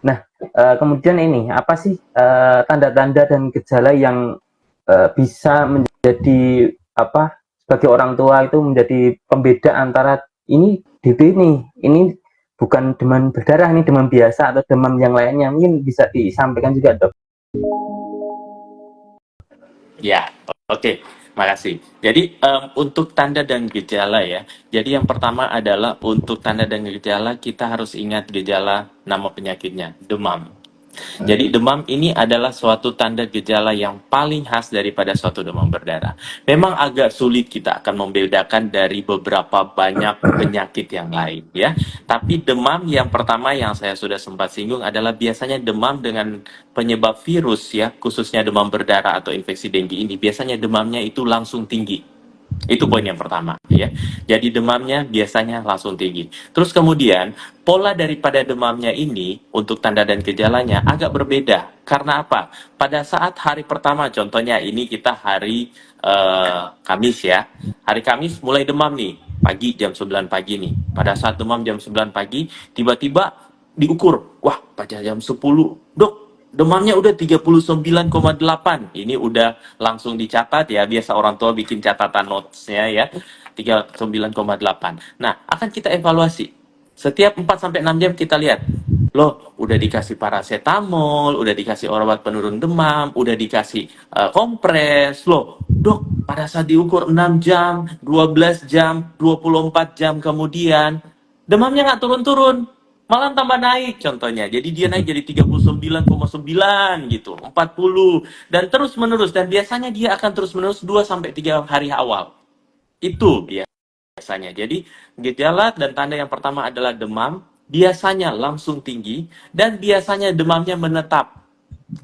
Nah, kemudian ini apa sih tanda-tanda dan gejala yang bisa menjadi apa sebagai orang tua itu menjadi pembeda antara ini DB ini bukan demam berdarah, ini demam biasa atau demam yang lainnya, mungkin bisa disampaikan juga dok. Ya, oke, makasih. Jadi untuk tanda dan gejala ya. Jadi yang pertama adalah untuk tanda dan gejala kita harus ingat gejala nama penyakitnya, demam. Jadi demam ini adalah suatu tanda gejala yang paling khas daripada suatu demam berdarah. Memang agak sulit kita akan membedakan dari beberapa banyak penyakit yang lain ya. Tapi demam yang pertama yang saya sudah sempat singgung adalah biasanya demam dengan penyebab virus ya, khususnya demam berdarah atau infeksi dengue ini biasanya demamnya itu langsung tinggi. Itu poin yang pertama ya. Jadi demamnya biasanya langsung tinggi. Terus kemudian pola daripada demamnya ini untuk tanda dan gejalanya agak berbeda. Karena apa? Pada saat hari pertama contohnya ini kita hari Kamis ya. Hari Kamis mulai demam nih. Pagi jam 9 pagi nih. Pada saat demam jam 9 pagi tiba-tiba diukur. Wah, pada jam 10, Dok, demamnya udah 39,8. Ini udah langsung dicatat ya. Biasa orang tua bikin catatan notes-nya ya. 39,8. Nah, akan kita evaluasi. Setiap 4 sampai 6 jam kita lihat. Loh, udah dikasih paracetamol, udah dikasih obat penurun demam, udah dikasih kompres. Loh, Dok, pada saat diukur 6 jam, 12 jam, 24 jam kemudian, demamnya nggak turun-turun, malah tambah naik contohnya. Jadi dia naik jadi 39,9 gitu, 40 dan terus menerus dan biasanya dia akan terus menerus 2 sampai 3 hari awal. Itu biasanya. Jadi gejala dan tanda yang pertama adalah demam, biasanya langsung tinggi dan biasanya demamnya menetap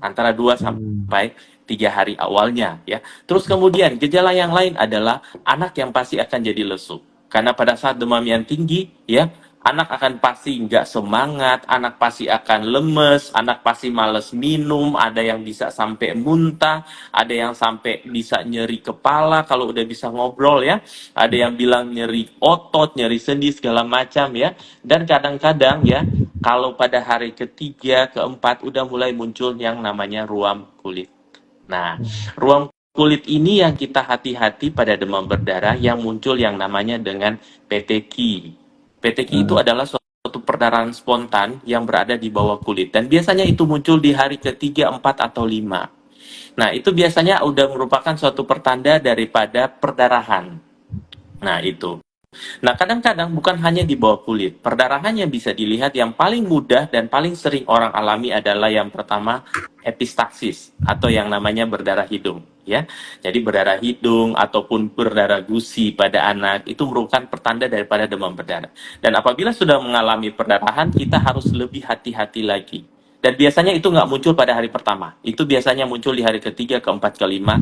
antara 2 sampai 3 hari awalnya ya. Terus kemudian gejala yang lain adalah anak yang pasti akan jadi lesu. Karena pada saat demam yang tinggi ya, anak akan pasti nggak semangat, anak pasti akan lemes, anak pasti males minum, ada yang bisa sampai muntah, ada yang sampai bisa nyeri kepala kalau udah bisa ngobrol ya, ada yang bilang nyeri otot, nyeri sendi segala macam ya, dan kadang-kadang ya kalau pada hari ketiga, keempat udah mulai muncul yang namanya ruam kulit. Nah, ruam kulit ini yang kita hati-hati pada demam berdarah yang muncul yang namanya dengan PTQ. PTQ itu adalah suatu perdarahan spontan yang berada di bawah kulit dan biasanya itu muncul di hari ketiga, empat atau lima. Nah, itu biasanya udah merupakan suatu pertanda daripada perdarahan. Nah, itu. Nah, kadang-kadang bukan hanya di bawah kulit. Perdarahan yang bisa dilihat yang paling mudah dan paling sering orang alami adalah yang pertama epistaxis atau yang namanya berdarah hidung, ya. Jadi berdarah hidung ataupun berdarah gusi pada anak itu merupakan pertanda daripada demam berdarah. Dan apabila sudah mengalami perdarahan, kita harus lebih hati-hati lagi. Dan biasanya itu nggak muncul pada hari pertama. Itu biasanya muncul di hari ketiga, keempat, kelima,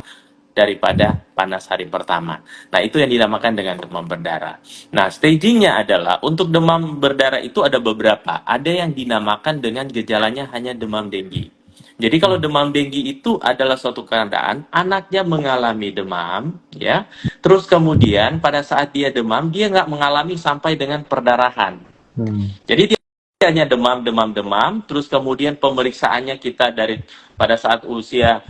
daripada panas hari pertama. Nah, itu yang dinamakan dengan demam berdarah. Nah, stagingnya adalah untuk demam berdarah itu ada beberapa. Ada yang dinamakan dengan gejalanya hanya demam denggi. Jadi kalau demam denggi itu adalah suatu keadaan anaknya mengalami demam, ya. Terus kemudian pada saat dia demam dia nggak mengalami sampai dengan perdarahan. Jadi dia hanya demam, demam, demam, terus kemudian pemeriksaannya kita dari pada saat usia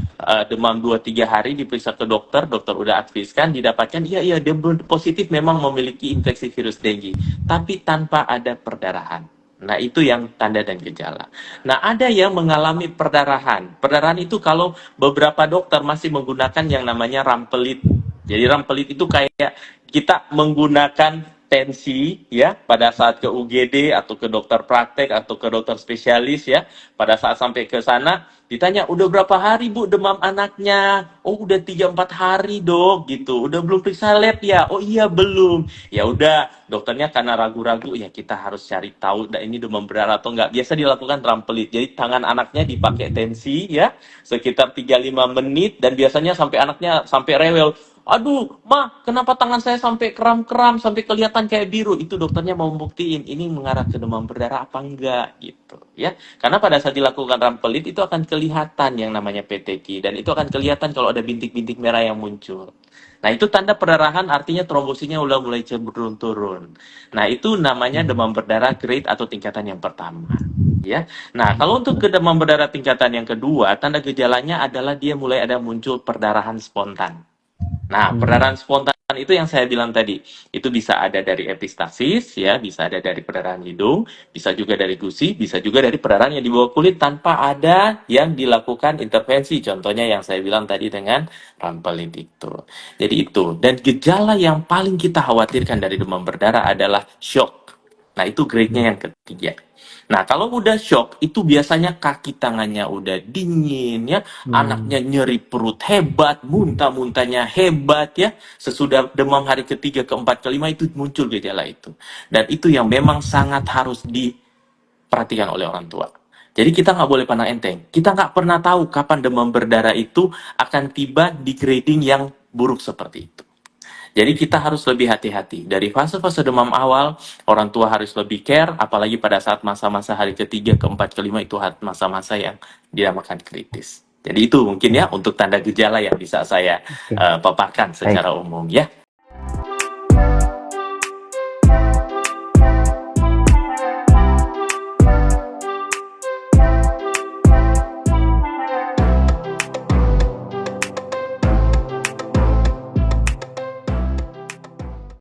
demam 2-3 hari diperiksa ke dokter, dokter udah adviskan, didapatkan, iya, dia positif memang memiliki infeksi virus dengue, tapi tanpa ada perdarahan. Nah, itu yang tanda dan gejala. Nah, ada yang mengalami perdarahan. Perdarahan itu kalau beberapa dokter masih menggunakan yang namanya rampelit. Jadi rampelit itu kayak kita menggunakan tensi ya pada saat ke UGD atau ke dokter praktek atau ke dokter spesialis ya, pada saat sampai ke sana ditanya udah berapa hari Bu demam anaknya, oh udah 3-4 hari Dok gitu, udah belum periksa lab ya, oh iya belum, ya udah dokternya karena ragu-ragu ya kita harus cari tahu ini demam berdarah atau enggak. Biasa dilakukan rampelit, jadi tangan anaknya dipakai tensi ya sekitar 3-5 menit dan biasanya sampai anaknya sampai rewel, aduh, Ma, kenapa tangan saya sampai kram-kram, sampai kelihatan kayak biru? Itu dokternya mau buktiin ini mengarah ke demam berdarah apa enggak gitu ya. Karena pada saat dilakukan rampelit itu akan kelihatan yang namanya PTQ dan itu akan kelihatan kalau ada bintik-bintik merah yang muncul. Nah, itu tanda perdarahan artinya trombositnya udah mulai cenderung turun. Nah, itu namanya demam berdarah grade atau tingkatan yang pertama. Ya. Nah, kalau untuk ke demam berdarah tingkatan yang kedua, tanda gejalanya adalah dia mulai ada muncul perdarahan spontan. Nah, Hmm. perdarahan spontan itu yang saya bilang tadi. Itu bisa ada dari epistasis, ya, bisa ada dari perdarahan hidung, bisa juga dari gusi, bisa juga dari perdarahan yang di bawah kulit tanpa ada yang dilakukan intervensi. Contohnya yang saya bilang tadi dengan rampelit itu. Jadi itu. Dan gejala yang paling kita khawatirkan dari demam berdarah adalah shock. Nah, itu grade-nya yang ketiga. Nah, kalau udah shock, itu biasanya kaki tangannya udah dingin, ya, Hmm. anaknya nyeri perut hebat, muntah-muntahnya hebat, ya. Sesudah demam hari ketiga, keempat, kelima itu muncul gejala itu. Dan itu yang memang sangat harus diperhatikan oleh orang tua. Jadi kita nggak boleh pandang enteng. Kita nggak pernah tahu kapan demam berdarah itu akan tiba di grading yang buruk seperti itu. Jadi kita harus lebih hati-hati. Dari fase-fase demam awal, orang tua harus lebih care, apalagi pada saat masa-masa hari ketiga, keempat, kelima itu masa-masa yang dinamakan kritis. Jadi itu mungkin ya Ya, untuk tanda gejala yang bisa saya oke. paparkan Baik. secara umum ya.